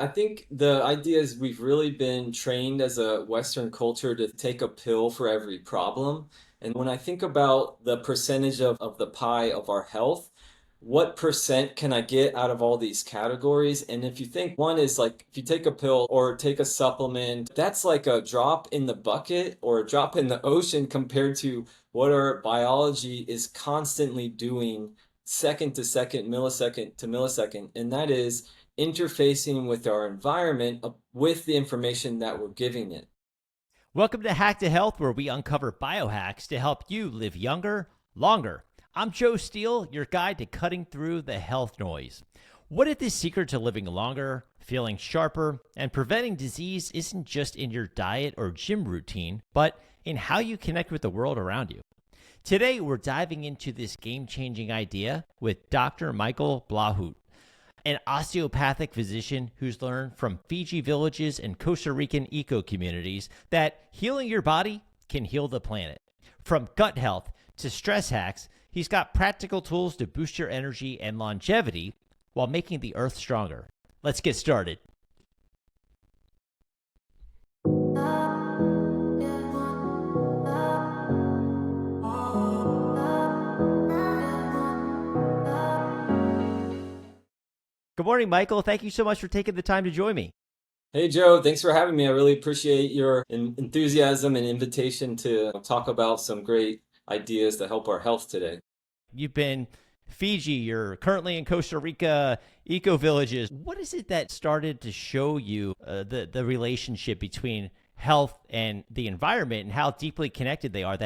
I think the idea is we've really been trained as a Western culture to take a pill for every problem. And when I think about the percentage of the pie of our health, what percent can I get out of all these categories? And if you think one is like, if you take a pill or take a supplement, that's like a drop in the bucket or a drop in the ocean compared to what our biology is constantly doing second to second, millisecond to millisecond. And that is interfacing with our environment with the information that we're giving it. Welcome to Hack to Health, where we uncover biohacks to help you live younger, longer. I'm Joe Steele, your guide to cutting through the health noise. What if the secret to living longer, feeling sharper, and preventing disease isn't just in your diet or gym routine, but in how you connect with the world around you? Today, we're diving into this game-changing idea with Dr. Michael Blahut, an osteopathic physician who's learned from Fiji villages and Costa Rican eco communities that healing your body can heal the planet. From gut health to stress hacks, he's got practical tools to boost your energy and longevity while making the earth stronger. Let's get started. Good morning, Michael. Thank you so much for taking the time to join me. Hey Joe, thanks for having me. I really appreciate your enthusiasm and invitation to talk about some great ideas to help our health today. You've been Fiji, you're currently in Costa Rica, eco villages. What is it that started to show you the relationship between health and the environment and how deeply connected they are?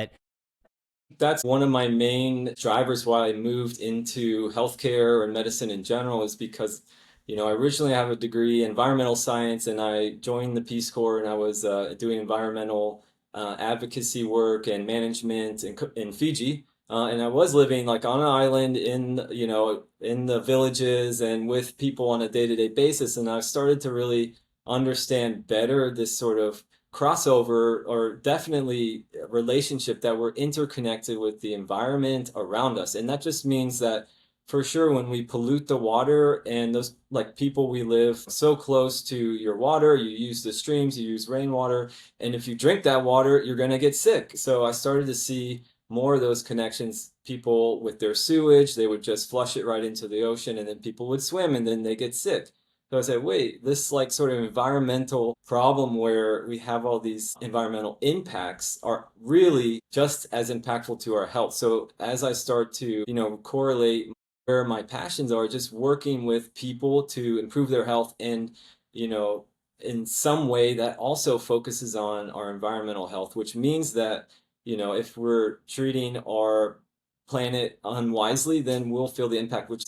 That's one of my main drivers why I moved into healthcare and medicine in general is because, I originally have a degree in environmental science and I joined the Peace Corps and I was doing environmental advocacy work and management in Fiji. And I was living like on an island in the villages and with people on a day-to-day basis. And I started to really understand better this sort of crossover or definitely a relationship that we're interconnected with the environment around us. And that just means that for sure when we pollute the water and those like people we live so close to your water, you use the streams, you use rainwater, and if you drink that water, you're going to get sick. So I started to see more of those connections. People with their sewage, they would just flush it right into the ocean and then people would swim and then they get sick. So I said, wait, this like sort of environmental problem where we have all these environmental impacts are really just as impactful to our health. So as I start to, correlate where my passions are, just working with people to improve their health and, in some way that also focuses on our environmental health, which means that, if we're treating our planet unwisely, then we'll feel the impact, which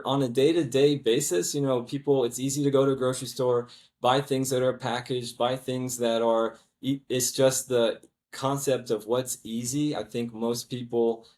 on a day-to-day basis, people, it's easy to go to a grocery store, buy things that are packaged, buy things that are, it's just the concept of what's easy. I think most people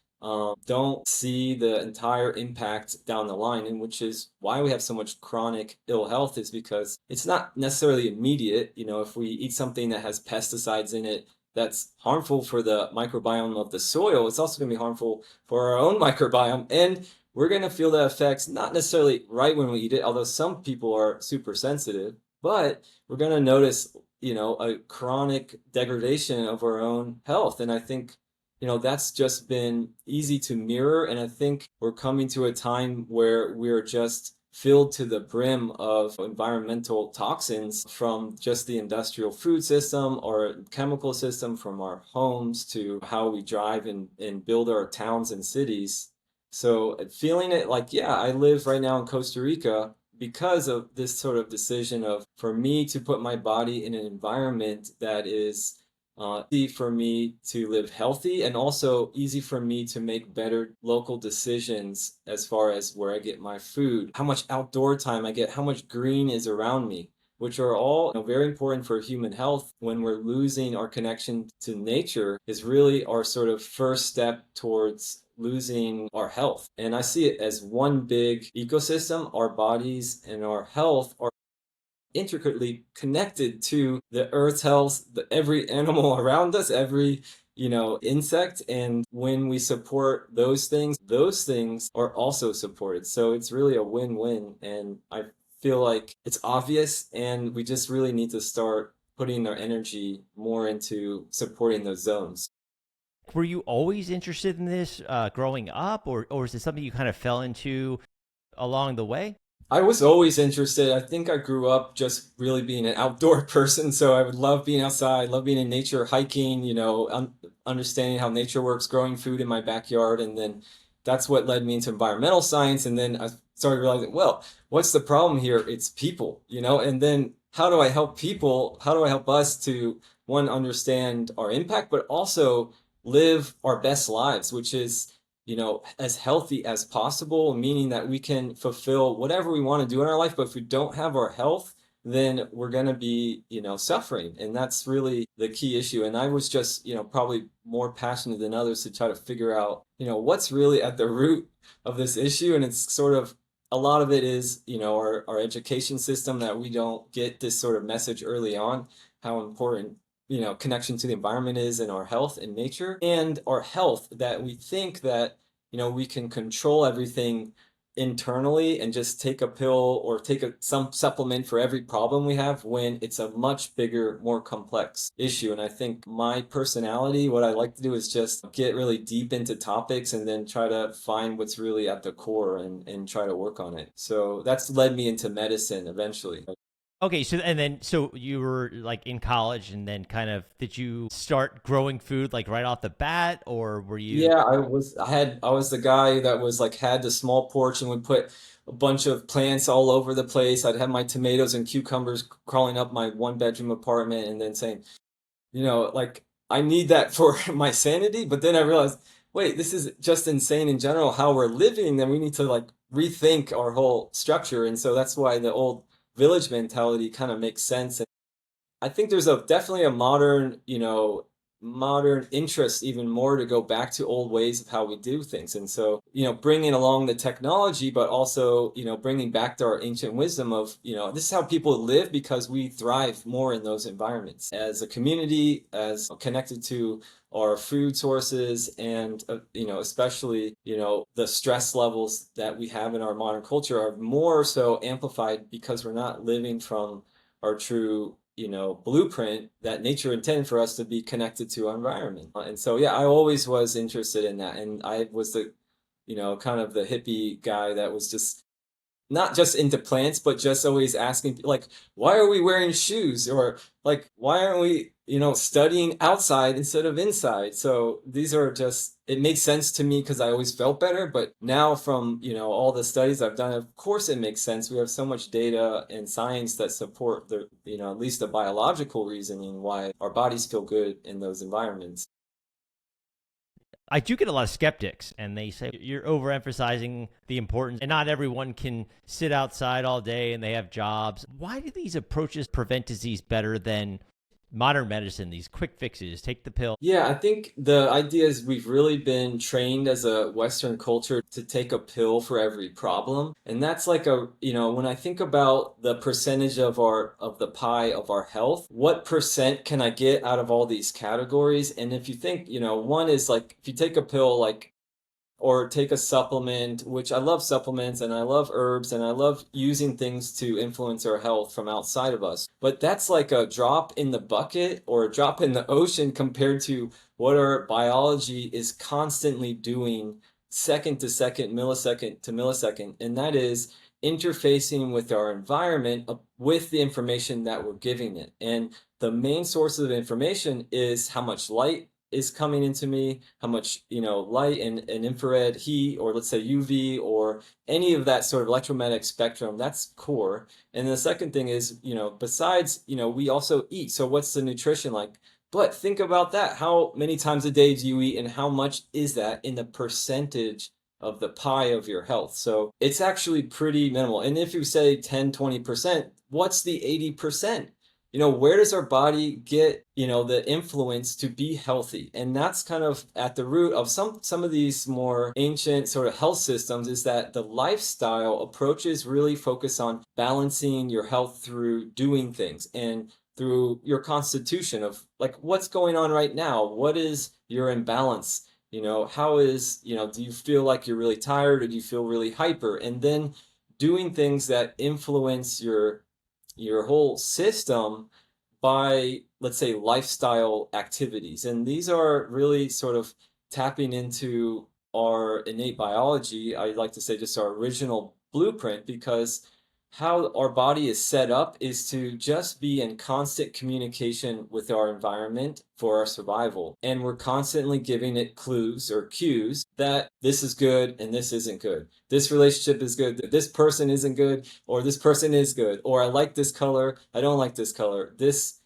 don't see the entire impact down the line, and which is why we have so much chronic ill health is because it's not necessarily immediate. If we eat something that has pesticides in it, that's harmful for the microbiome of the soil. It's also going to be harmful for our own microbiome. And we're going to feel the effects, not necessarily right when we eat it, although some people are super sensitive, but we're going to notice, a chronic degradation of our own health. And I think, that's just been easy to mirror. And I think we're coming to a time where we're just filled to the brim of environmental toxins from just the industrial food system or chemical system from our homes to how we drive and build our towns and cities. So feeling it like, yeah, I live right now in Costa Rica because of this sort of decision of for me to put my body in an environment that is easy for me to live healthy and also easy for me to make better local decisions as far as where I get my food, how much outdoor time I get, how much green is around me, which are all very important for human health. When we're losing our connection to nature is really our sort of first step towards losing our health. And I see it as one big ecosystem. Our bodies and our health are intricately connected to the earth's health, every animal around us, every insect. And when we support those things are also supported. So it's really a win-win. And I feel like it's obvious, and we just really need to start putting our energy more into supporting those zones. Were you always interested in this growing up, or is it something you kind of fell into along the way? I was always interested. I think I grew up just really being an outdoor person, so I would love being outside, love being in nature, hiking, understanding how nature works, growing food in my backyard, and then that's what led me into environmental science. And then I started realizing, well, what's the problem here? It's people, and then how do I help people? How do I help us to, one, understand our impact, but also live our best lives, which is as healthy as possible, meaning that we can fulfill whatever we want to do in our life. But if we don't have our health, then we're going to be, suffering. And that's really the key issue. And I was just, probably more passionate than others to try to figure out, what's really at the root of this issue. And it's sort of a lot of it is, our education system, that we don't get this sort of message early on, how important connection to the environment is in our health and nature, and our health, that we think that we can control everything internally and just take a pill or take some supplement for every problem we have, when it's a much bigger, more complex issue. And I think my personality, what I like to do is just get really deep into topics and then try to find what's really at the core, and try to work on it. So that's led me into medicine eventually. Okay, so you were like in college, and then kind of did you start growing food like right off the bat, or were you? Yeah, I was the guy that was like had the small porch and would put a bunch of plants all over the place. I'd have my tomatoes and cucumbers crawling up my one bedroom apartment, and then saying, like, I need that for my sanity. But then I realized, wait, this is just insane in general how we're living. Then we need to like rethink our whole structure. And so that's why the old village mentality kind of makes sense. I think there's definitely a modern interest even more to go back to old ways of how we do things. And so, bringing along the technology, but also, bringing back to our ancient wisdom of, this is how people live, because we thrive more in those environments as a community, as connected to our food sources, and, especially, the stress levels that we have in our modern culture are more so amplified because we're not living from our true blueprint that nature intended for us to be connected to our environment. And so, yeah, I always was interested in that. And I was the, kind of the hippie guy that was just not just into plants, but just always asking, like, why are we wearing shoes? Or like, why aren't we, studying outside instead of inside? So these are just, it makes sense to me because I always felt better. But now from, all the studies I've done, of course it makes sense. We have so much data and science that support the, at least the biological reasoning why our bodies feel good in those environments. I do get a lot of skeptics, and they say you're overemphasizing the importance, and not everyone can sit outside all day and they have jobs. Why do these approaches prevent disease better than modern medicine, these quick fixes, take the pill? Yeah, I think the idea is we've really been trained as a Western culture to take a pill for every problem. And that's like when I think about the percentage of the pie of our health, what percent can I get out of all these categories? And if you think, one is like if you take a pill, like, or take a supplement, which I love supplements and I love herbs and I love using things to influence our health from outside of us. But that's like a drop in the bucket or a drop in the ocean compared to what our biology is constantly doing second to second, millisecond to millisecond. And that is interfacing with our environment with the information that we're giving it. And the main source of information is how much light is coming into me, how much, light and infrared heat, or let's say UV, or any of that sort of electromagnetic spectrum. That's core. And the second thing is, besides, we also eat. So what's the nutrition like? But think about that. How many times a day do you eat, and how much is that in the percentage of the pie of your health? So it's actually pretty minimal. And if you say 10, 20%, what's the 80%? Where does our body get, the influence to be healthy? And that's kind of at the root of some of these more ancient sort of health systems, is that the lifestyle approaches really focus on balancing your health through doing things and through your constitution of like what's going on right now. What is your imbalance? How is, do you feel like you're really tired, or do you feel really hyper? And then doing things that influence your whole system by, let's say, lifestyle activities. And these are really sort of tapping into our innate biology. I like to say just our original blueprint, because how our body is set up is to just be in constant communication with our environment for our survival. And we're constantly giving it clues or cues that this is good and this isn't good. This relationship is good, this person isn't good, or this person is good, or I like this color, I don't like this color. This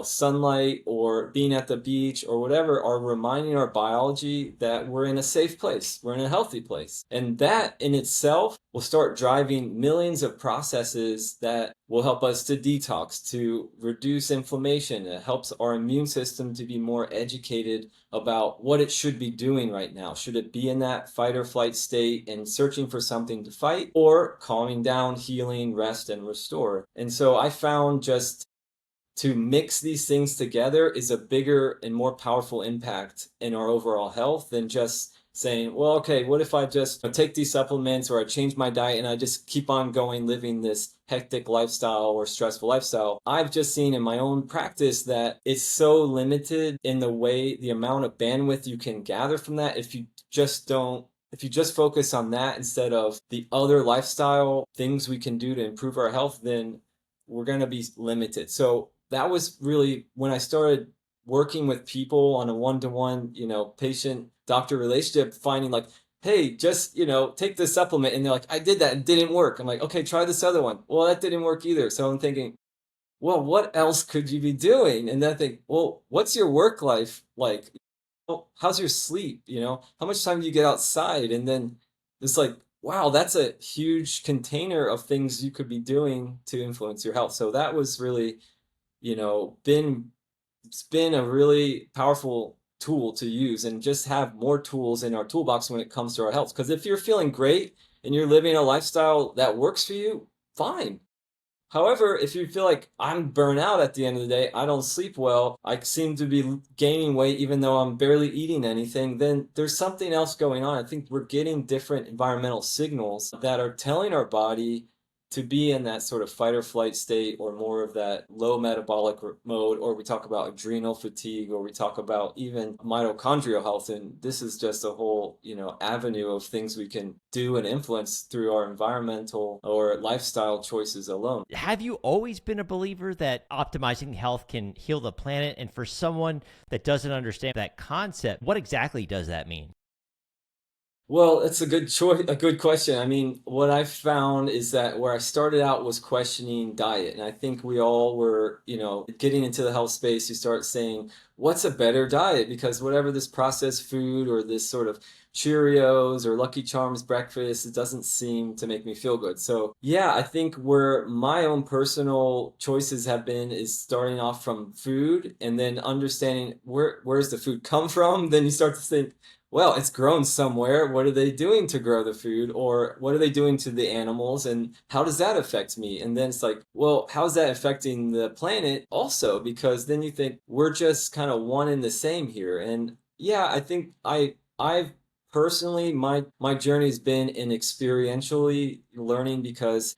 sunlight or being at the beach or whatever are reminding our biology that we're in a safe place, we're in a healthy place. And that in itself will start driving millions of processes that will help us to detox, to reduce inflammation. It helps our immune system to be more educated about what it should be doing right now. Should it be in that fight or flight state and searching for something to fight, or calming down, healing, rest, and restore? And so I found just to mix these things together is a bigger and more powerful impact in our overall health than just saying, well, okay, what if I just take these supplements, or I change my diet and I just keep on going living this hectic lifestyle or stressful lifestyle? I've just seen in my own practice that it's so limited in the amount of bandwidth you can gather from that if you just focus on that instead of the other lifestyle things we can do to improve our health, then we're going to be limited. So that was really when I started working with people on a one-to-one, patient doctor relationship, finding like, hey, just, take this supplement. And they're like, I did that, it didn't work. I'm like, okay, try this other one. Well, that didn't work either. So I'm thinking, well, what else could you be doing? And then I think, well, what's your work life like? Well, how's your sleep? How much time do you get outside? And then it's like, wow, that's a huge container of things you could be doing to influence your health. So that was really, you know, been it's been a really powerful tool to use, and just have more tools in our toolbox when it comes to our health. Because if you're feeling great and you're living a lifestyle that works for you, fine. However, if you feel like I'm burnt out at the end of the day, I don't sleep well, I seem to be gaining weight even though I'm barely eating anything, then there's something else going on. I think we're getting different environmental signals that are telling our body to be in that sort of fight or flight state, or more of that low metabolic mode, or we talk about adrenal fatigue, or we talk about even mitochondrial health. And this is just a whole, avenue of things we can do and influence through our environmental or lifestyle choices alone. Have you always been a believer that optimizing health can heal the planet? And for someone that doesn't understand that concept, what exactly does that mean? Well, it's a good choice, a good question. I mean, what I found is that where I started out was questioning diet. And I think we all were, getting into the health space, you start saying, what's a better diet? Because whatever this processed food or this sort of Cheerios or Lucky Charms breakfast, it doesn't seem to make me feel good. So, yeah, I think where my own personal choices have been is starting off from food and then understanding where's the food come from. Then you start to think, well, it's grown somewhere. What are they doing to grow the food? Or what are they doing to the animals? And how does that affect me? And then it's like, well, how's that affecting the planet also? Because then you think we're just kind of one and the same here. And yeah, I think I've personally, my journey has been in experientially learning, because,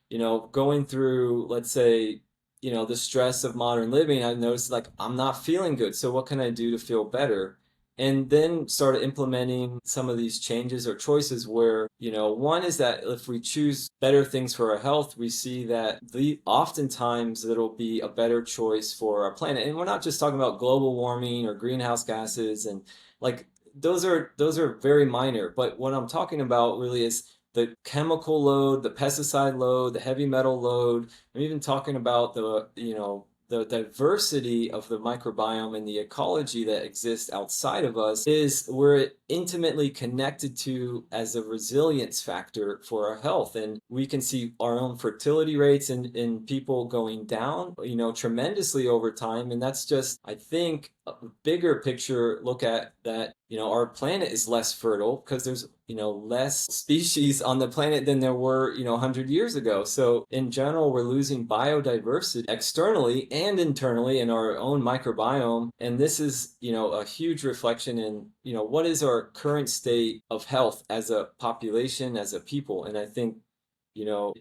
going through, let's say, the stress of modern living, I noticed like I'm not feeling good. So what can I do to feel better? And then started implementing some of these changes or choices where, one is that if we choose better things for our health, we see that oftentimes it'll be a better choice for our planet. And we're not just talking about global warming or greenhouse gases, and like those are very minor. But what I'm talking about really is the chemical load, the pesticide load, the heavy metal load. I'm even talking about the diversity of the microbiome and the ecology that exists outside of us. We're intimately connected to as a resilience factor for our health. And we can see our own fertility rates in people going down, tremendously over time. And that's just, I think, a bigger picture look at that, our planet is less fertile because there's less species on the planet than there were 100 years ago. So in general, we're losing biodiversity externally and internally in our own microbiome. And this is a huge reflection in what is our current state of health as a population, as a people. And I think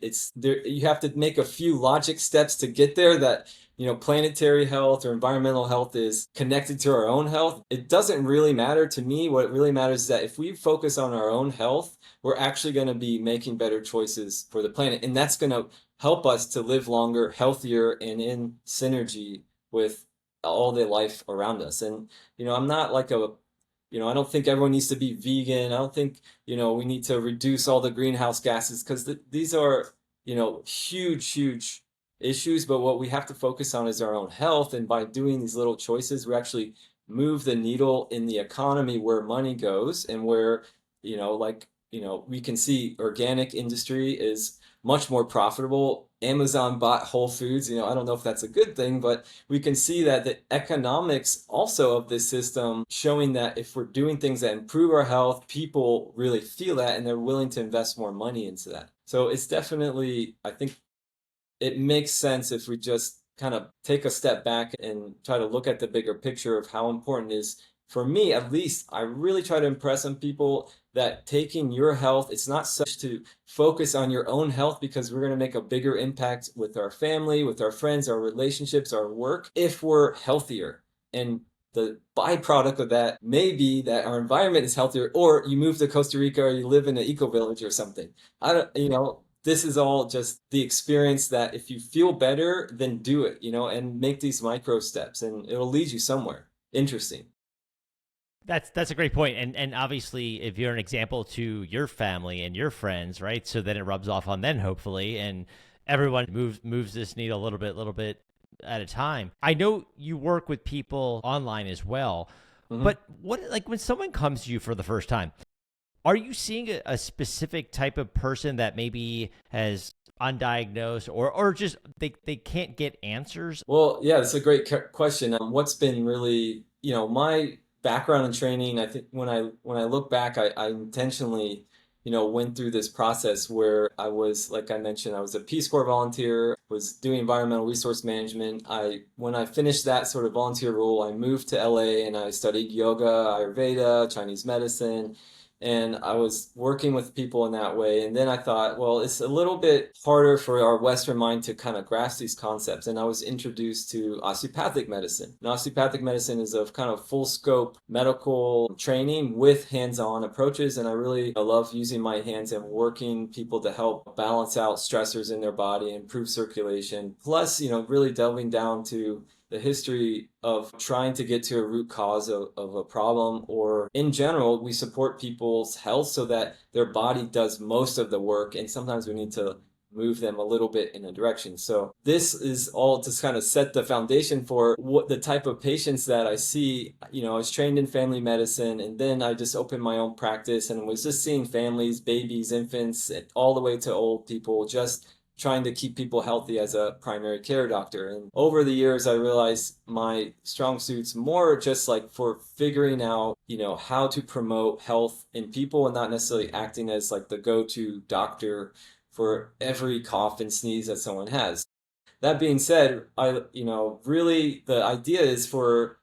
It's there, you have to make a few logic steps to get there that, planetary health or environmental health is connected to our own health. It doesn't really matter to me. What really matters is that if we focus on our own health, we're actually going to be making better choices for the planet. And that's going to help us to live longer, healthier, and in synergy with all the life around us. And, I'm not like I don't think everyone needs to be vegan. I don't think, we need to reduce all the greenhouse gases because these are, huge, huge issues. But what we have to focus on is our own health. And by doing these little choices, we actually move the needle in the economy where money goes and where, we can see organic industry is much more profitable. Amazon bought Whole Foods. I don't know if that's a good thing, but we can see that the economics also of this system showing that if we're doing things that improve our health, people really feel that and they're willing to invest more money into that. So it's definitely, I think it makes sense if we just kind of take a step back and try to look at the bigger picture of how important it is. For me, at least, I really try to impress on people that taking your health, it's not such to focus on your own health because we're going to make a bigger impact with our family, with our friends, our relationships, our work, if we're healthier. And the byproduct of that may be that our environment is healthier, or you move to Costa Rica or you live in an eco village or something. I don't, this is all just the experience that if you feel better, then do it, and make these micro steps and it'll lead you somewhere interesting. That's a great point. And obviously if you're an example to your family and your friends, right? So then it rubs off on them hopefully, and everyone moves this needle a little bit at a time. I know you work with people online as well, Mhm. but what, like, when someone comes to you for the first time, are you seeing a specific type of person that maybe has undiagnosed, or just they can't get answers? Well, yeah, that's a great question. What's been really, my background and training, I think when I look back, I intentionally, went through this process where I was, like I mentioned, I was a Peace Corps volunteer, was doing environmental resource management. When I finished that sort of volunteer role, I moved to LA and I studied yoga, Ayurveda, Chinese medicine, and I was working with people in that way. And then I thought, well, it's a little bit harder for our Western mind to kind of grasp these concepts. And I was introduced to osteopathic medicine. And osteopathic medicine is a kind of full scope medical training with hands-on approaches. And I love using my hands and working people to help balance out stressors in their body, improve circulation. Plus, really delving down to the history of trying to get to a root cause of a problem, or in general, we support people's health so that their body does most of the work. And sometimes we need to move them a little bit in a direction. So this is all to kind of set the foundation for what the type of patients that I see. I was trained in family medicine and then I just opened my own practice and was just seeing families, babies, infants, all the way to old people, just trying to keep people healthy as a primary care doctor. And over the years, I realized my strong suit's more just like for figuring out, how to promote health in people and not necessarily acting as like the go-to doctor for every cough and sneeze that someone has. That being said, really the idea is for,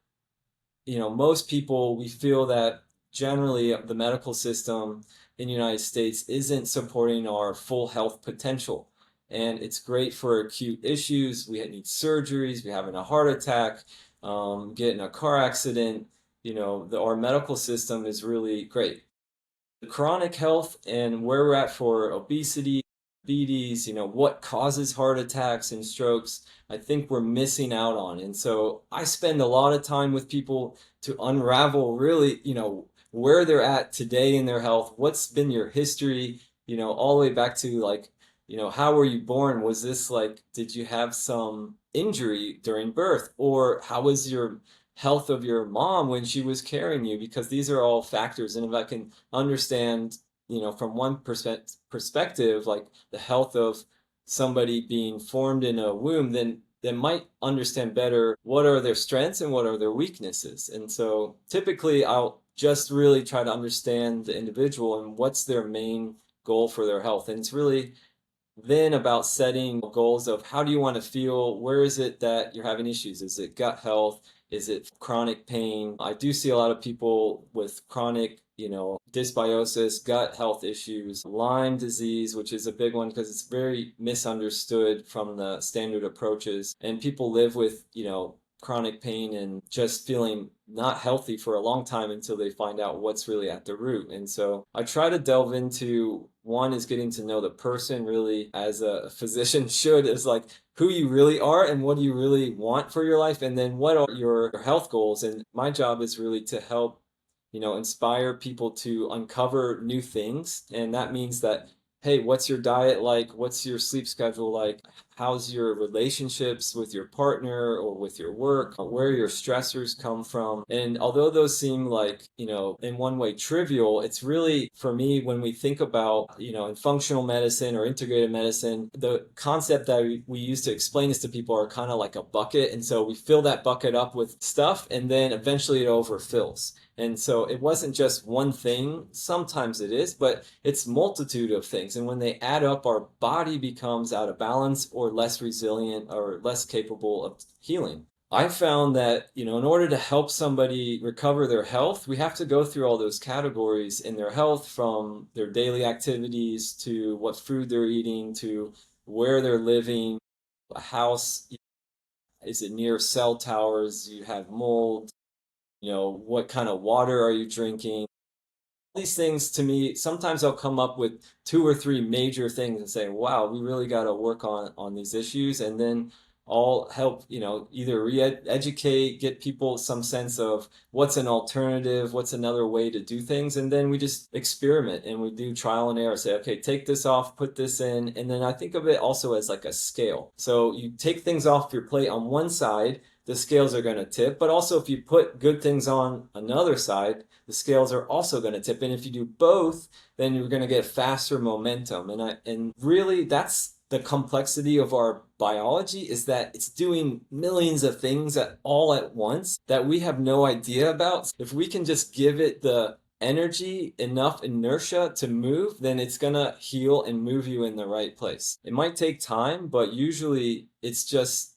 most people, we feel that generally the medical system in the United States isn't supporting our full health potential. And it's great for acute issues. We need surgeries, we having a heart attack, get in a car accident. Our medical system is really great. The chronic health and where we're at for obesity, diabetes, what causes heart attacks and strokes, I think we're missing out on. And so I spend a lot of time with people to unravel really, where they're at today in their health, what's been your history, all the way back to like, how were you born? Was this like, did you have some injury during birth? Or how was your health of your mom when she was carrying you? Because these are all factors. And if I can understand, from one perspective, like the health of somebody being formed in a womb, then they might understand better what are their strengths and what are their weaknesses. And so typically I'll just really try to understand the individual and what's their main goal for their health. And it's really then about setting goals of how do you want to feel? Where is it that you're having issues? Is it gut health? Is it chronic pain? I do see a lot of people with chronic, dysbiosis, gut health issues, Lyme disease, which is a big one because it's very misunderstood from the standard approaches. And people live with, chronic pain and just feeling not healthy for a long time until they find out what's really at the root. And so I try to delve into one is getting to know the person really as a physician should, is like who you really are and what do you really want for your life, and then what are your health goals. And my job is really to help inspire people to uncover new things. And that means that, hey, what's your diet like? What's your sleep schedule like? How's your relationships with your partner or with your work? Where your stressors come from? And although those seem like, in one way trivial, it's really, for me, when we think about, in functional medicine or integrated medicine, the concept that we use to explain this to people are kind of like a bucket. And so we fill that bucket up with stuff and then eventually it overfills. And so it wasn't just one thing. Sometimes it is, but it's multitude of things. And when they add up, our body becomes out of balance or less resilient or less capable of healing. I found that, in order to help somebody recover their health, we have to go through all those categories in their health, from their daily activities to what food they're eating to where they're living, a house. Is it near cell towers? You have mold. What kind of water are you drinking? These things, to me, sometimes I'll come up with two or three major things and say, wow, we really got to work on these issues. And then I'll help, either re-educate, get people some sense of what's an alternative, what's another way to do things. And then we just experiment and we do trial and error, say, okay, take this off, put this in. And then I think of it also as like a scale. So you take things off your plate on one side, the scales are going to tip. But also if you put good things on another side, the scales are also going to tip. And if you do both, then you're going to get faster momentum. And really that's the complexity of our biology, is that it's doing millions of things all at once that we have no idea about. If we can just give it the energy, enough inertia to move, then it's going to heal and move you in the right place. It might take time, but usually it's just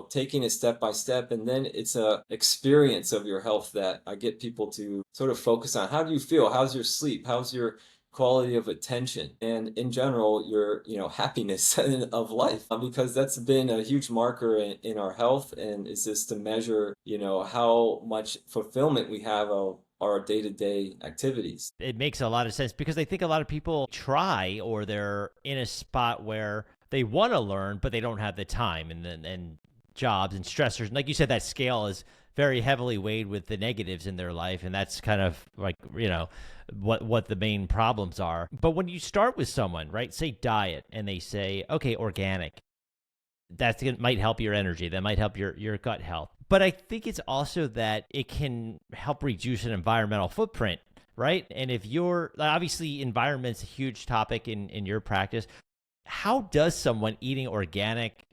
taking it step by step, and then it's a experience of your health that I get people to sort of focus on. How do you feel? How's your sleep? How's your quality of attention? And in general, your, happiness of life, because that's been a huge marker in our health, and is just to measure, how much fulfillment we have of our day-to-day activities. It makes a lot of sense because I think a lot of people try, or they're in a spot where they want to learn, but they don't have the time and jobs and stressors. And like you said, that scale is very heavily weighed with the negatives in their life. And that's kind of like, what the main problems are. But when you start with someone, right, say diet, and they say, okay, organic, might help your energy. That might help your gut health. But I think it's also that it can help reduce an environmental footprint, right? And if you're, obviously environment's a huge topic in your practice. How does someone eating organic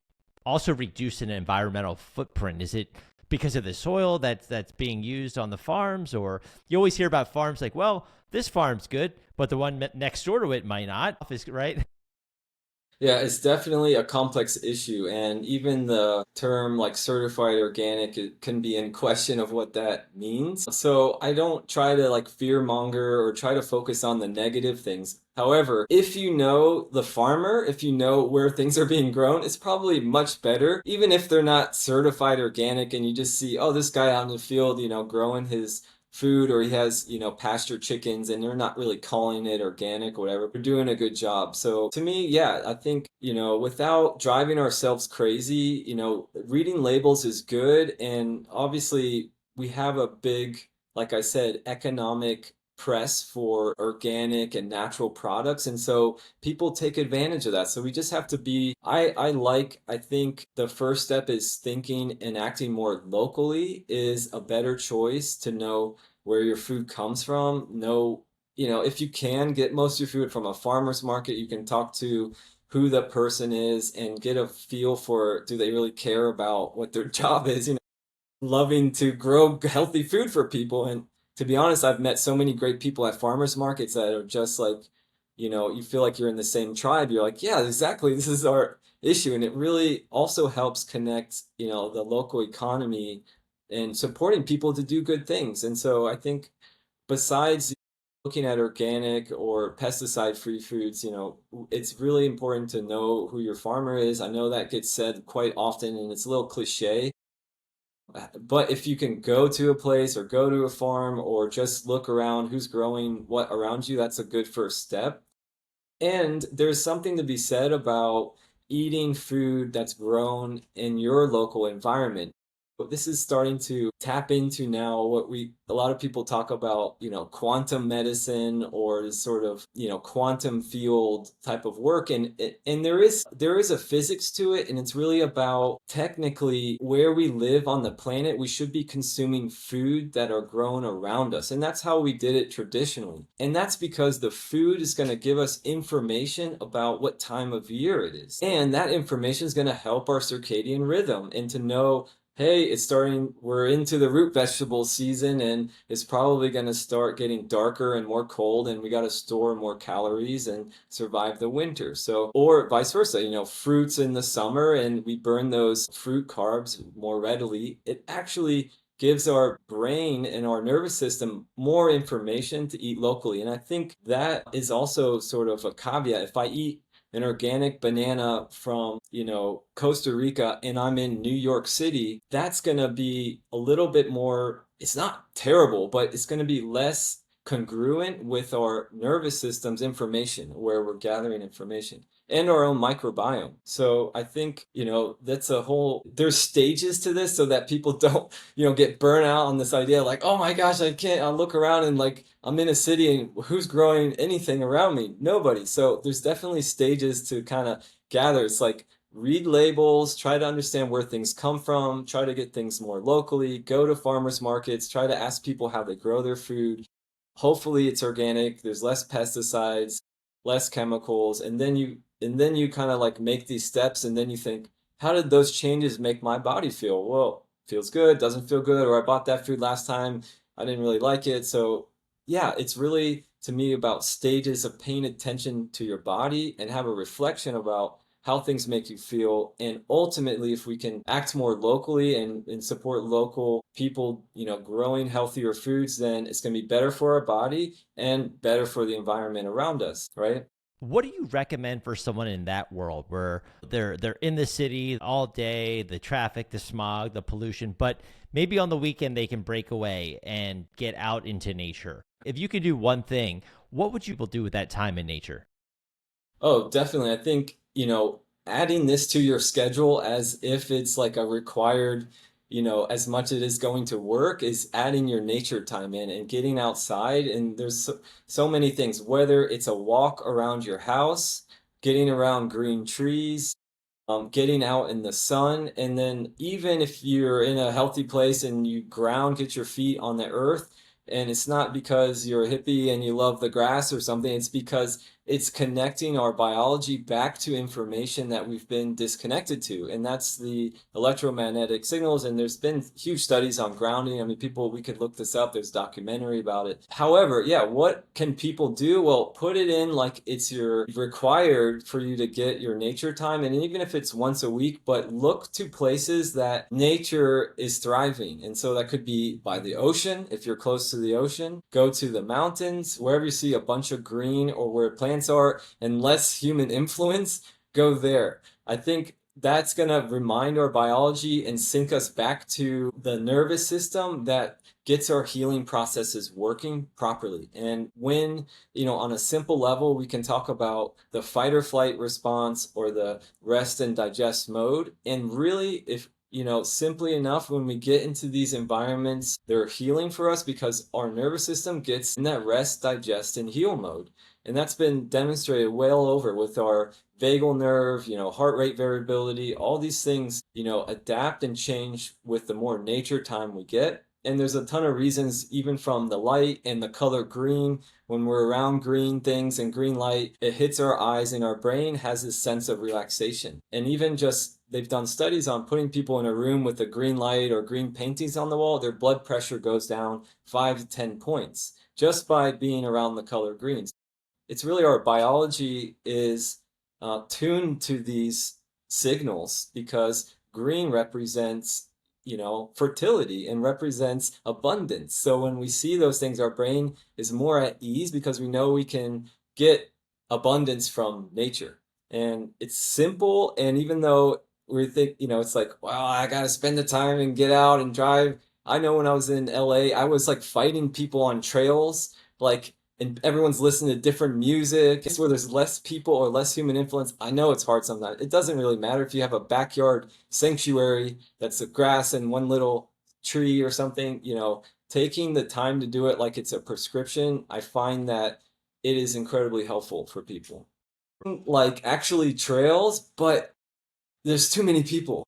also reduce an environmental footprint? Is it because of the soil that's being used on the farms? Or you always hear about farms like, well, this farm's good, but the one next door to it might not, right? Yeah, it's definitely a complex issue, and even the term like certified organic, it can be in question of what that means. So I don't try to like fear monger or try to focus on the negative things. However, if you know the farmer, if you know where things are being grown, it's probably much better, even if they're not certified organic and you just see, oh, this guy out in the field, growing his food, or he has, pasture chickens, and they're not really calling it organic or whatever. We're doing a good job. So to me, yeah, I think, without driving ourselves crazy, reading labels is good. And obviously we have a big, like I said, economic press for organic and natural products. And so people take advantage of that. So we just have to be, I think the first step is thinking and acting more locally is a better choice, to know where your food comes from. Know, if you can get most of your food from a farmer's market, you can talk to who the person is and get a feel for, do they really care about what their job is, loving to grow healthy food for people. And to be honest, I've met so many great people at farmers markets that are just like, you feel like you're in the same tribe. You're like, yeah, exactly. This is our issue. And it really also helps connect, the local economy and supporting people to do good things. And so I think besides looking at organic or pesticide-free foods, it's really important to know who your farmer is. I know that gets said quite often and it's a little cliche, but if you can go to a place or go to a farm or just look around who's growing what around you, that's a good first step. And there's something to be said about eating food that's grown in your local environment. But this is starting to tap into now what a lot of people talk about, quantum medicine or this sort of, quantum field type of work. And there is a physics to it, and it's really about technically where we live on the planet, we should be consuming food that are grown around us. And that's how we did it traditionally. And that's because the food is going to give us information about what time of year it is. And that information is going to help our circadian rhythm and to know, hey, we're into the root vegetable season and it's probably going to start getting darker and more cold and we got to store more calories and survive the winter. So, or vice versa, fruits in the summer and we burn those fruit carbs more readily. It actually gives our brain and our nervous system more information to eat locally. And I think that is also sort of a caveat. If I eat an organic banana from, Costa Rica and I'm in New York City, that's going to be a little bit more, it's not terrible, but it's going to be less congruent with our nervous system's information, where we're gathering information and our own microbiome. So I think, there's stages to this so that people don't, get burnt out on this idea like, oh my gosh, I'll look around and like I'm in a city and who's growing anything around me? Nobody. So there's definitely stages to kind of gather. It's like read labels, try to understand where things come from, try to get things more locally, go to farmers markets, try to ask people how they grow their food. Hopefully it's organic, there's less pesticides, less chemicals, and then you kind of like make these steps and then you think, how did those changes make my body feel? Well, feels good, doesn't feel good, or I bought that food last time, I didn't really like it. So, yeah, it's really to me about stages of paying attention to your body and have a reflection about how things make you feel. And ultimately, if we can act more locally and support local people, growing healthier foods, then it's going to be better for our body and better for the environment around us, right? What do you recommend for someone in that world where they're in the city all day, the traffic, the smog, the pollution, but maybe on the weekend they can break away and get out into nature? If you could do one thing, what would you do with that time in nature? Oh, definitely. I think, adding this to your schedule as if it's like a required, as much as it is going to work, is adding your nature time in and getting outside. And there's so many things, whether it's a walk around your house, getting around green trees, getting out in the sun. And then even if you're in a healthy place and you get your feet on the earth, and it's not because you're a hippie and you love the grass or something, it's because it's connecting our biology back to information that we've been disconnected to. And that's the electromagnetic signals. And there's been huge studies on grounding. I mean, we could look this up. There's a documentary about it. However, yeah, what can people do? Well, put it in like it's your required for you to get your nature time. And even if it's once a week, but look to places that nature is thriving. And so that could be by the ocean, if you're close to the ocean, go to the mountains, wherever you see a bunch of green or where plants are and less human influence, go there. I think that's going to remind our biology and sync us back to the nervous system that gets our healing processes working properly. And when, on a simple level, we can talk about the fight or flight response or the rest and digest mode. And really, if simply enough, when we get into these environments, they're healing for us because our nervous system gets in that rest, digest, and heal mode. And that's been demonstrated well over with our vagal nerve, heart rate variability, all these things, adapt and change with the more nature time we get. And there's a ton of reasons, even from the light and the color green. When we're around green things and green light, it hits our eyes and our brain has this sense of relaxation. And even just they've done studies on putting people in a room with a green light or green paintings on the wall, their blood pressure goes down 5 to 10 points just by being around the color greens. It's really our biology is tuned to these signals because green represents fertility and represents abundance. So when we see those things, our brain is more at ease because we know we can get abundance from nature. And it's simple. And even though we think, it's like, wow, I got to spend the time and get out and drive. I know when I was in LA, I was like fighting people on trails, like, and everyone's listening to different music. It's where there's less people or less human influence. I know it's hard sometimes. It doesn't really matter if you have a backyard sanctuary that's a grass and one little tree or something, taking the time to do it like it's a prescription. I find that it is incredibly helpful for people. Like actually trails, but there's too many people.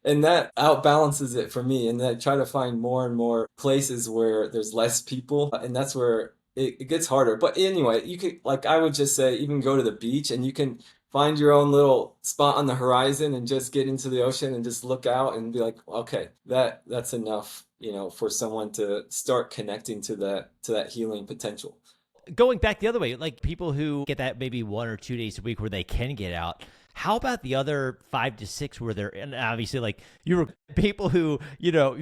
And that outbalances it for me. And I try to find more and more places where there's less people. And that's where it gets harder. But anyway, you could, like, I would just say, even go to the beach and you can find your own little spot on the horizon and just get into the ocean and just look out and be like, okay, that's enough, for someone to start connecting to that healing potential. Going back the other way, like people who get that maybe 1 or 2 days a week where they can get out. How about the other 5 to 6 where they're, and obviously like you were people who,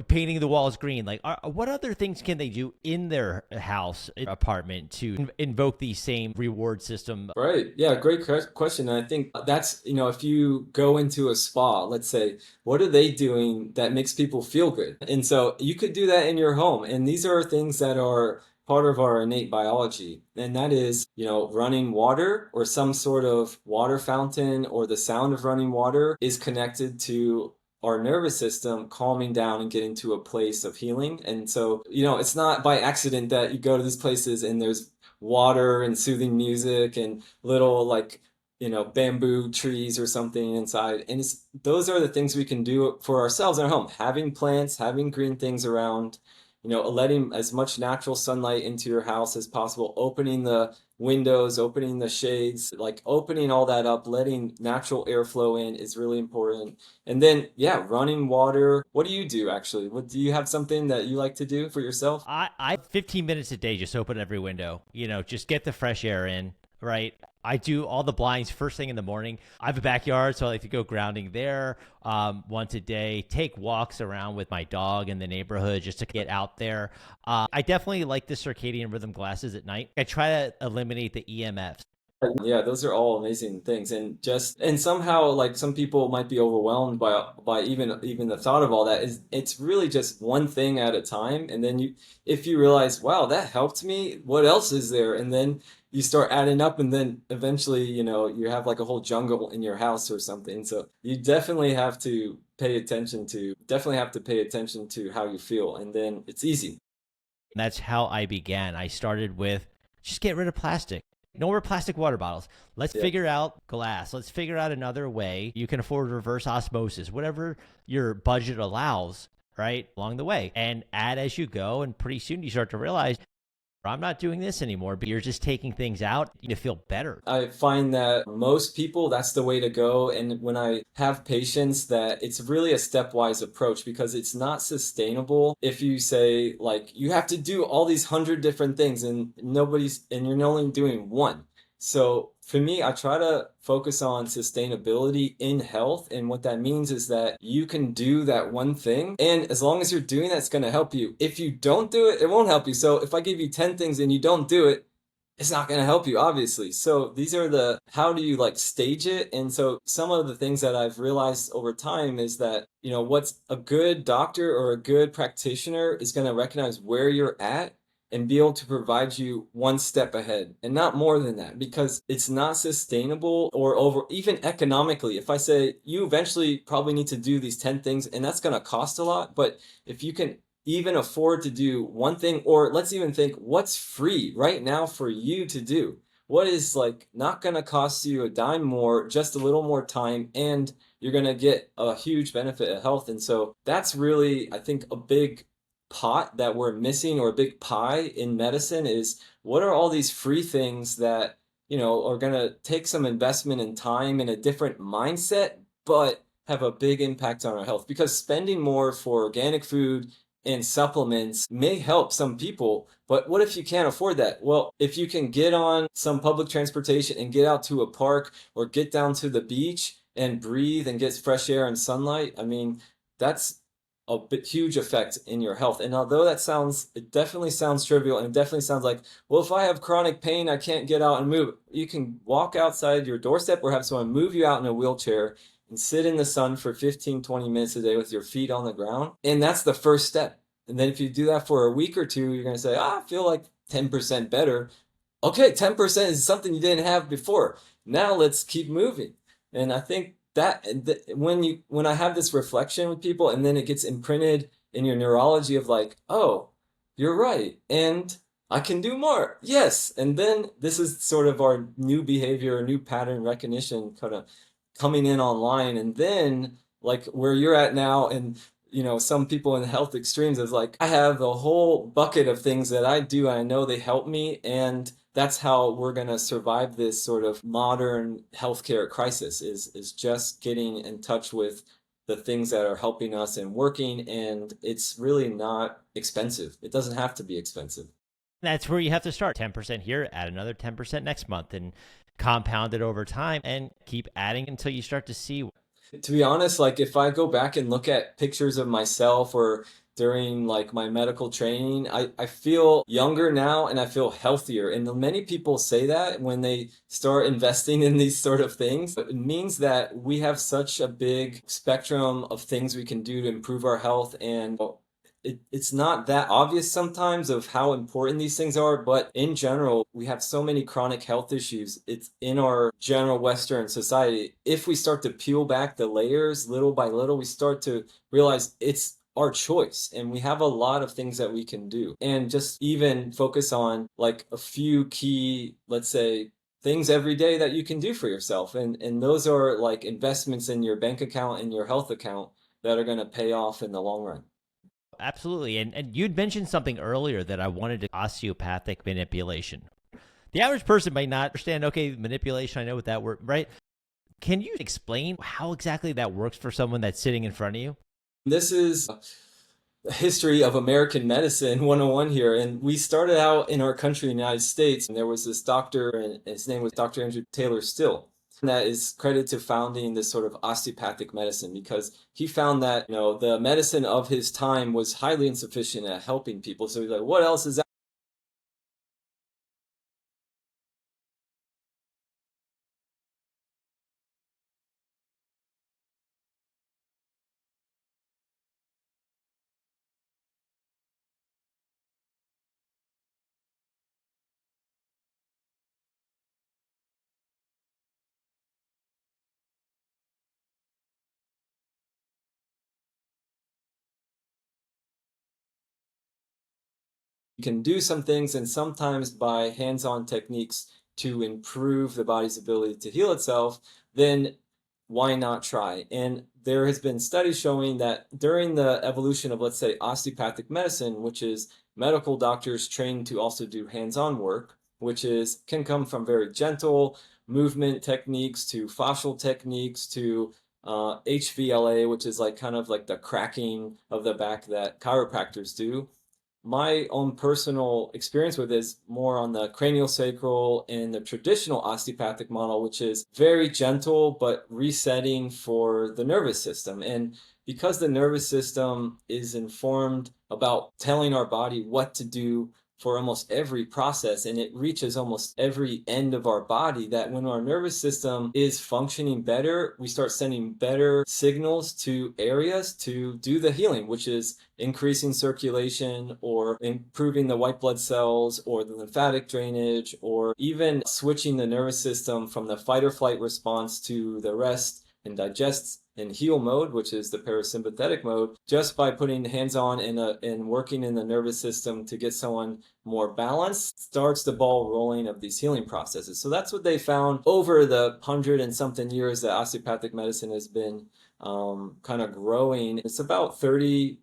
painting the walls green, like what other things can they do in their house, apartment to invoke the same reward system? Right. Yeah, great question. And I think that's, if you go into a spa, let's say, what are they doing that makes people feel good? And so you could do that in your home. And these are things that are part of our innate biology. And that is, running water or some sort of water fountain or the sound of running water is connected to our nervous system calming down and getting to a place of healing. And so, it's not by accident that you go to these places and there's water and soothing music and little like bamboo trees or something inside. And those are the things we can do for ourselves in our home, having plants, having green things around, letting as much natural sunlight into your house as possible, opening the windows, opening the shades, like opening all that up, letting natural airflow in is really important. And then, yeah, running water. What do you do actually? Do you have something that you like to do for yourself? I 15 minutes a day, just open every window, just get the fresh air in, right? I do all the blinds first thing in the morning. I have a backyard, so I like to go grounding there once a day, take walks around with my dog in the neighborhood just to get out there. I definitely like the circadian rhythm glasses at night. I try to eliminate the EMFs. Yeah, those are all amazing things, and somehow like some people might be overwhelmed by even the thought of all that. Is it's really just one thing at a time, and then if you realize, wow, that helped me, what else is there? And then you start adding up, and then eventually you have like a whole jungle in your house or something. So you definitely have to pay attention to how you feel, and then it's easy. That's how I began. I started with just get rid of plastic. No more plastic water bottles. Let's Yeah. figure out glass. Let's figure out another way. You can afford reverse osmosis, whatever your budget allows, right? Along the way, and add as you go. And pretty soon you start to realize, I'm not doing this anymore, but you're just taking things out to feel better. I find that most people, that's the way to go. And when I have patients, that it's really a stepwise approach because it's not sustainable if you say, like, you have to do all these 100 different things and you're only doing one. So for me, I try to focus on sustainability in health. And what that means is that you can do that one thing. And as long as you're doing that, it's going to help you. If you don't do it, it won't help you. So if I give you 10 things and you don't do it, it's not going to help you, obviously. So these are how do you like stage it? And so some of the things that I've realized over time is that, what's a good doctor or a good practitioner is going to recognize where you're at and be able to provide you one step ahead and not more than that, because it's not sustainable or over even economically. If I say you eventually probably need to do these 10 things and that's going to cost a lot, but if you can even afford to do one thing, or let's even think what's free right now for you to do, what is like not going to cost you a dime more, just a little more time, and you're going to get a huge benefit of health. And so that's really, I think, a big pot that we're missing, or a big pie in medicine, is what are all these free things that are going to take some investment and time and a different mindset, but have a big impact on our health. Because spending more for organic food and supplements may help some people, but what if you can't afford that? Well, if you can get on some public transportation and get out to a park or get down to the beach and breathe and get fresh air and sunlight, I mean, that's huge effect in your health. And although it definitely sounds trivial, and it definitely sounds like, well, if I have chronic pain, I can't get out and move. You can walk outside your doorstep or have someone move you out in a wheelchair and sit in the sun for 15, 20 minutes a day with your feet on the ground. And that's the first step. And then if you do that for a week or two, you're going to say, I feel like 10% better. Okay, 10% is something you didn't have before. Now let's keep moving. And I think that when I have this reflection with people, and then it gets imprinted in your neurology of like, oh, you're right, and I can do more. Yes. And then this is sort of our new behavior, new pattern recognition kind of coming in online. And then like where you're at now, and some people in health extremes is like, I have a whole bucket of things that I do, and I know they help me, and that's how we're going to survive this sort of modern healthcare crisis is just getting in touch with the things that are helping us and working. And it's really not expensive. It doesn't have to be expensive. That's where you have to start. 10% here, add another 10% next month, and compound it over time and keep adding until you start to see. To be honest, like if I go back and look at pictures of myself or during like my medical training, I feel younger now and I feel healthier. And many people say that when they start investing in these sort of things. It means that we have such a big spectrum of things we can do to improve our health. And it's not that obvious sometimes of how important these things are, but in general, we have so many chronic health issues. It's in our general Western society. If we start to peel back the layers little by little, we start to realize it's our choice, and we have a lot of things that we can do. And just even focus on like a few key, let's say, things every day that you can do for yourself. And those are like investments in your bank account and your health account that are going to pay off in the long run. Absolutely. And you'd mentioned something earlier that I wanted to osteopathic manipulation. The average person might not understand, okay, manipulation, I know what that word, right? Can you explain how exactly that works for someone that's sitting in front of you? This is the history of American medicine 101 here. And we started out in our country, the United States, and there was this doctor, and his name was Dr. Andrew Taylor Still. That is credited to founding this sort of osteopathic medicine, because he found that the medicine of his time was highly insufficient at helping people. So he's like, what else is can do some things, and sometimes by hands-on techniques to improve the body's ability to heal itself, then why not try? And there has been studies showing that during the evolution of, let's say, osteopathic medicine, which is medical doctors trained to also do hands-on work, which can come from very gentle movement techniques to fascial techniques to HVLA, which is like kind of like the cracking of the back that chiropractors do. My own personal experience with is more on the craniosacral and the traditional osteopathic model, which is very gentle but resetting for the nervous system. And because the nervous system is informed about telling our body what to do for almost every process, and it reaches almost every end of our body, that when our nervous system is functioning better, we start sending better signals to areas to do the healing, which is increasing circulation or improving the white blood cells or the lymphatic drainage, or even switching the nervous system from the fight or flight response to the rest and digest and heal mode, which is the parasympathetic mode, just by putting hands on and working in the nervous system to get someone more balanced, starts the ball rolling of these healing processes. So that's what they found over the 100 and something years that osteopathic medicine has been kind of growing. It's about 35%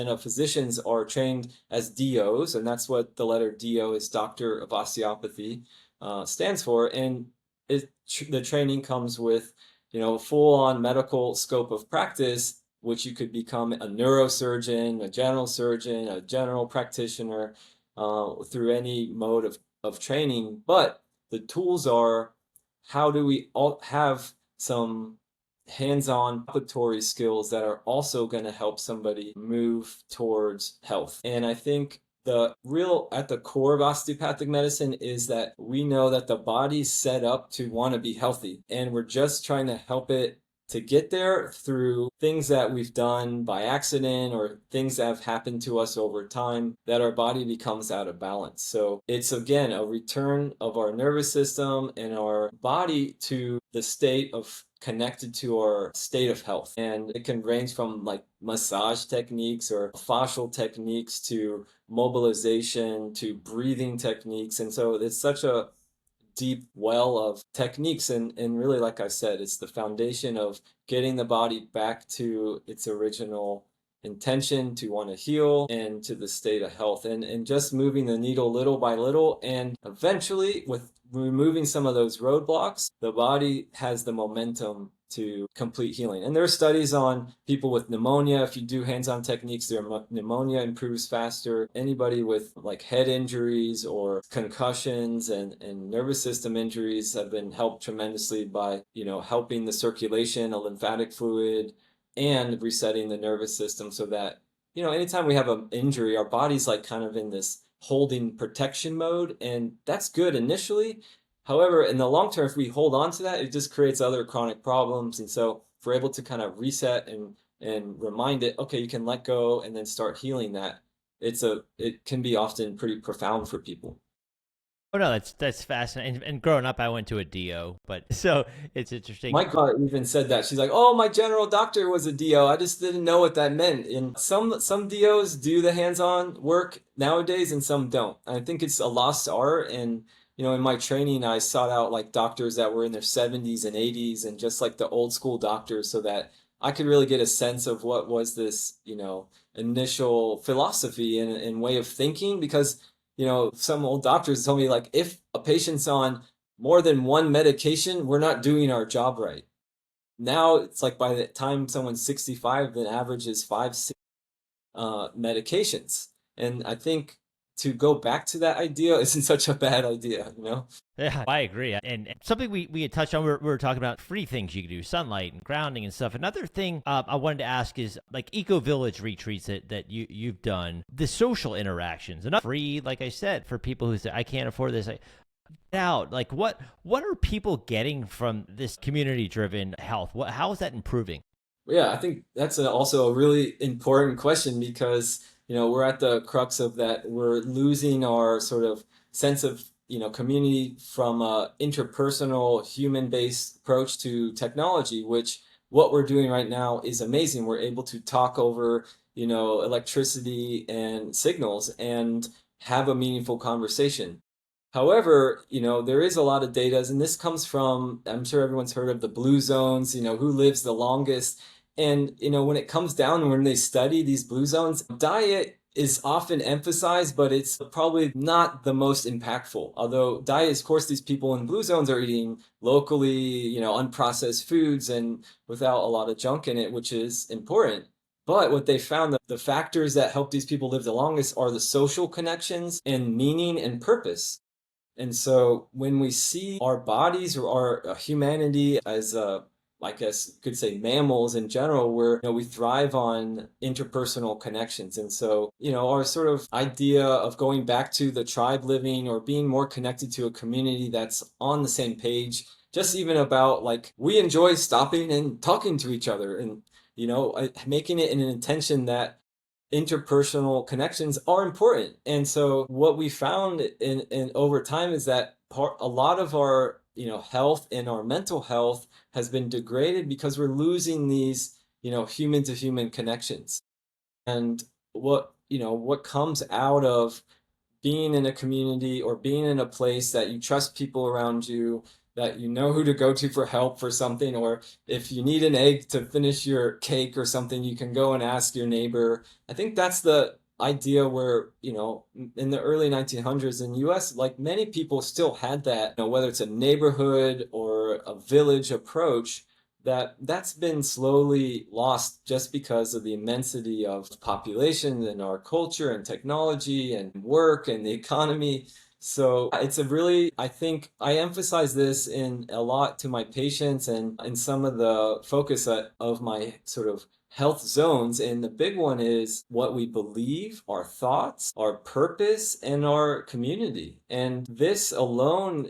of physicians are trained as DOs, and that's what the letter DO is, Doctor of Osteopathy, stands for. And the training comes with full-on medical scope of practice, which you could become a neurosurgeon, a general surgeon, a general practitioner through any mode of training. But the tools are, how do we all have some hands-on preparatory skills that are also going to help somebody move towards health. And I think the real at the core of osteopathic medicine is that we know that the body's set up to want to be healthy, and we're just trying to help it to get there through things that we've done by accident or things that have happened to us over time that our body becomes out of balance. So it's again a return of our nervous system and our body to the state of connected to our state of health. And it can range from like massage techniques or fascial techniques to mobilization to breathing techniques. And so it's such a deep well of techniques, and really, like I said, it's the foundation of getting the body back to its original intention to want to heal and to the state of health, and just moving the needle little by little, and eventually with removing some of those roadblocks, the body has the momentum to complete healing. And there are studies on people with pneumonia. If you do hands-on techniques, their pneumonia improves faster. Anybody with like head injuries or concussions and nervous system injuries have been helped tremendously by, helping the circulation of lymphatic fluid and resetting the nervous system so that, anytime we have an injury, our body's like kind of in this holding protection mode, and that's good initially. However, in the long term, if we hold on to that, it just creates other chronic problems. And so if we're able to kind of reset and remind it, okay, you can let go and then start healing that, it can be often pretty profound for people. Oh no, that's fascinating. And growing up, I went to a DO, but so it's interesting. My car even said that. She's like, "Oh, my general doctor was a DO. I just didn't know what that meant." And some DOs do the hands-on work nowadays, and some don't. I think it's a lost art. And in my training, I sought out like doctors that were in their 70s and 80s, and just like the old school doctors, so that I could really get a sense of what was this, initial philosophy and way of thinking. Because some old doctors told me, like, if a patient's on more than one medication, we're not doing our job right. Now it's like by the time someone's 65, the average is 5, 6 medications. And I think to go back to that idea isn't such a bad idea. Yeah, I agree. And something we had touched on, we were talking about free things you can do, sunlight and grounding and stuff. Another thing I wanted to ask is like eco-village retreats that you've done, the social interactions, enough free, like I said, for people who say, I can't afford this. Out, like what are people getting from this community-driven health? How is that improving? Yeah, I think that's also a really important question because, we're at the crux of that. We're losing our sort of sense of, community from a interpersonal, human-based approach to technology, which what we're doing right now is amazing. We're able to talk over, electricity and signals and have a meaningful conversation. However, there is a lot of data, and this comes from, I'm sure everyone's heard of the blue zones, who lives the longest. And, when it comes down, when they study these blue zones, diet is often emphasized, but it's probably not the most impactful. Although diet, of course, these people in blue zones are eating locally, unprocessed foods and without a lot of junk in it, which is important. But what they found, the factors that help these people live the longest are the social connections and meaning and purpose. And so when we see our bodies or our humanity as I guess you could say mammals in general, where we thrive on interpersonal connections. And so, our sort of idea of going back to the tribe living or being more connected to a community that's on the same page, just even about like we enjoy stopping and talking to each other and, making it an intention that interpersonal connections are important. And so what we found in over time is that a lot of our health and our mental health has been degraded because we're losing these human to human connections. And what comes out of being in a community or being in a place that you trust people around you, that you know who to go to for help for something, or if you need an egg to finish your cake or something, you can go and ask your neighbor. I think that's the idea where, in the early 1900s in the US, like many people still had that, whether it's a neighborhood or a village approach, that's been slowly lost just because of the immensity of population and our culture and technology and work and the economy. So it's a really, I think I emphasize this in a lot to my patients and in some of the focus of my sort of health zones. And the big one is what we believe, our thoughts, our purpose, and our community. And this alone,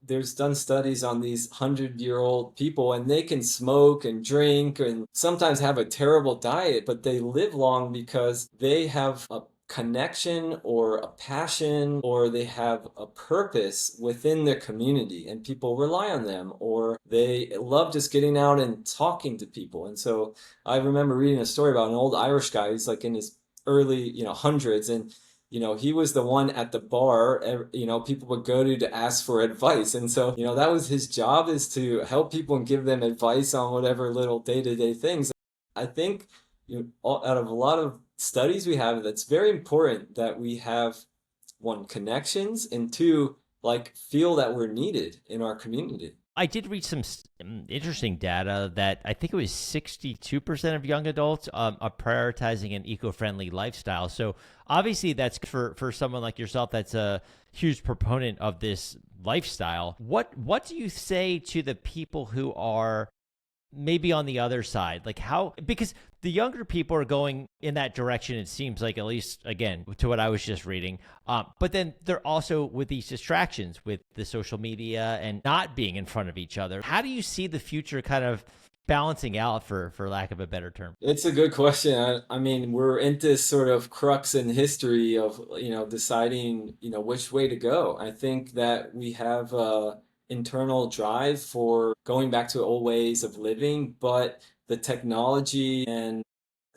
there's done studies on these 100-year-old people, and they can smoke and drink and sometimes have a terrible diet, but they live long because they have a connection or a passion or they have a purpose within their community and people rely on them or they love just getting out and talking to people. And so I remember reading a story about an old Irish guy who's like in his early, hundreds, and he was the one at the bar, people would go to ask for advice. And so, that was his job, is to help people and give them advice on whatever little day-to-day things. I think out of a lot of studies we have, that's very important that we have, one, connections, and two, like feel that we're needed in our community. I did read some interesting data that I think it was 62% of young adults are prioritizing an eco-friendly lifestyle. So obviously that's for someone like yourself that's a huge proponent of this lifestyle. What do you say to the people who are maybe on the other side? Like how, because the younger people are going in that direction, it seems like, at least again to what I was just reading, but then they're also with these distractions with the social media and not being in front of each other. How do you see the future kind of balancing out, for lack of a better term? It's a good question. I mean, we're in this sort of crux in history of, deciding, which way to go. I think that we have a internal drive for going back to old ways of living, but the technology and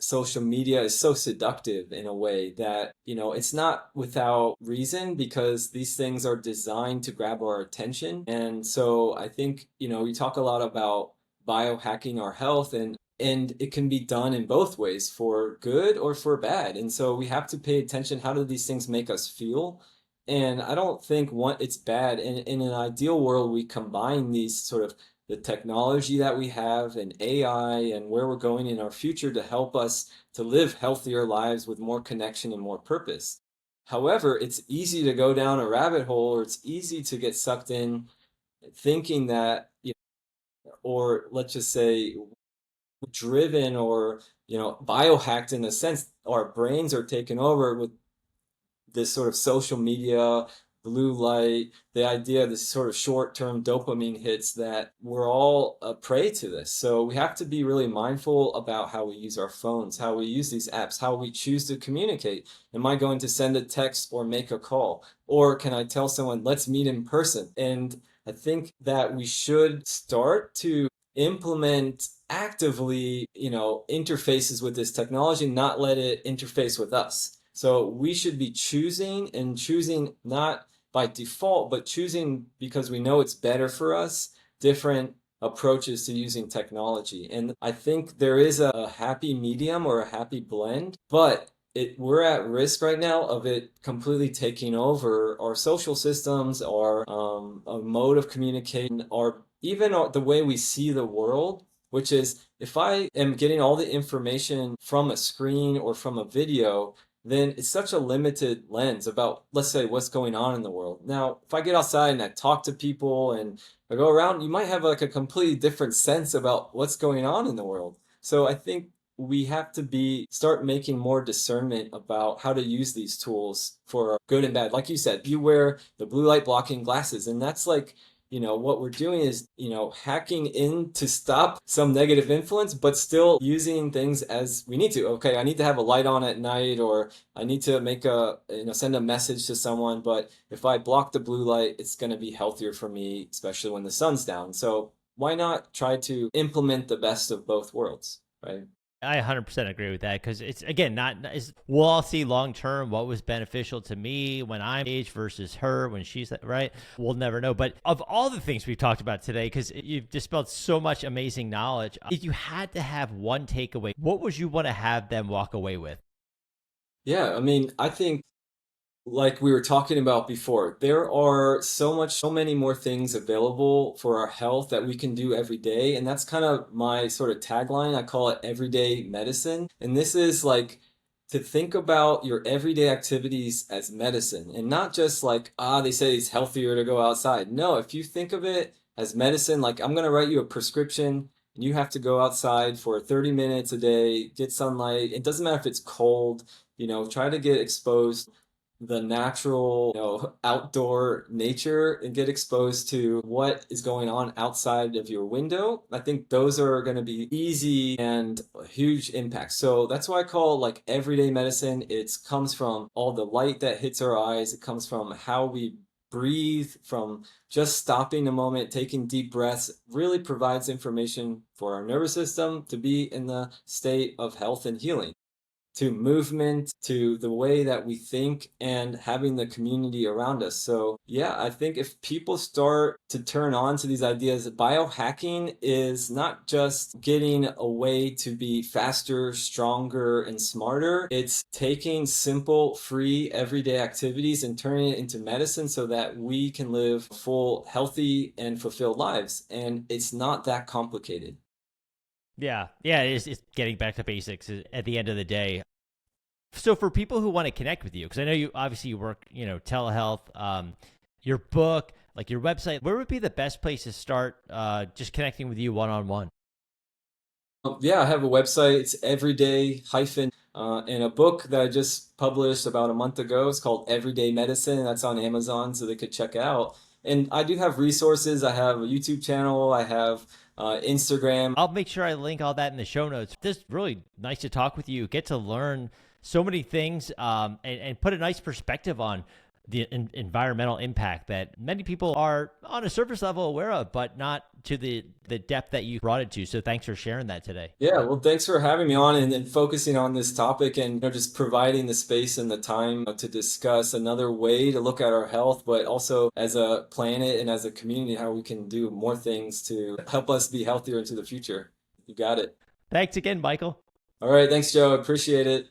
social media is so seductive in a way that, it's not without reason, because these things are designed to grab our attention. And so I think, we talk a lot about biohacking our health, and it can be done in both ways, for good or for bad. And so we have to pay attention. How do these things make us feel? And I don't think it's bad. In an ideal world, we combine these sort of the technology that we have and AI and where we're going in our future to help us to live healthier lives with more connection and more purpose. However, it's easy to go down a rabbit hole, or it's easy to get sucked in thinking that, or let's just say driven or, biohacked, in a sense. Our brains are taken over with this sort of social media, blue light, the idea of this sort of short-term dopamine hits, that we're all a prey to this. So we have to be really mindful about how we use our phones, how we use these apps, how we choose to communicate. Am I going to send a text or make a call? Or can I tell someone, let's meet in person? And I think that we should start to implement actively, interfaces with this technology, not let it interface with us. So we should be choosing not by default, but choosing because we know it's better for us, different approaches to using technology. And I think there is a happy medium or a happy blend, but we're at risk right now of it completely taking over our social systems, our a mode of communication, or even the way we see the world, which is, if I am getting all the information from a screen or from a video, then it's such a limited lens about, let's say, what's going on in the world. Now, if I get outside and I talk to people and I go around, you might have like a completely different sense about what's going on in the world. So I think we have to start making more discernment about how to use these tools for good and bad. Like you said, you wear the blue light blocking glasses, and that's like, what we're doing is, hacking in to stop some negative influence, but still using things as we need to. Okay, I need to have a light on at night, or I need to send a message to someone. But if I block the blue light, it's going to be healthier for me, especially when the sun's down. So why not try to implement the best of both worlds, right? I 100% agree with that, because it's, again, we'll all see long term what was beneficial to me when I'm age versus her when she's right. We'll never know. But of all the things we've talked about today, because you've dispelled so much amazing knowledge, if you had to have one takeaway, what would you want to have them walk away with? Yeah, I mean, I think, like we were talking about before, there are so many more things available for our health that we can do every day. And that's kind of my sort of tagline. I call it everyday medicine. And this is like, to think about your everyday activities as medicine and not just like, they say it's healthier to go outside. No, if you think of it as medicine, like I'm going to write you a prescription and you have to go outside for 30 minutes a day, get sunlight. It doesn't matter if it's cold, try to get exposed the natural, outdoor nature and get exposed to what is going on outside of your window. I think those are going to be easy and a huge impact. So that's why I call it like everyday medicine. It comes from all the light that hits our eyes. It comes from how we breathe, from just stopping a moment, taking deep breaths, really provides information for our nervous system to be in the state of health and healing, to movement, to the way that we think, and having the community around us. So, yeah, I think if people start to turn on to these ideas, biohacking is not just getting a way to be faster, stronger, and smarter. It's taking simple, free, everyday activities and turning it into medicine so that we can live full, healthy, and fulfilled lives. And it's not that complicated. Yeah, yeah, it's getting back to basics at the end of the day. So for people who want to connect with you, because I know you obviously you work, telehealth, your book, like your website, where would be the best place to start just connecting with you one on one? Yeah, I have a website. It's everyday hyphen and a book that I just published about a month ago. It's called Everyday Medicine. That's on Amazon, so they could check it out. And I do have resources. I have a YouTube channel. I have Instagram. I'll make sure I link all that in the show notes. This is really nice to talk with you, get to learn so many things, and put a nice perspective on the environmental impact that many people are on a surface level aware of, but not to the depth that you brought it to. So thanks for sharing that today. Yeah, well, thanks for having me on and focusing on this topic and just providing the space and the time to discuss another way to look at our health, but also as a planet and as a community, how we can do more things to help us be healthier into the future. You got it. Thanks again, Michael. All right, thanks, Joe. Appreciate it.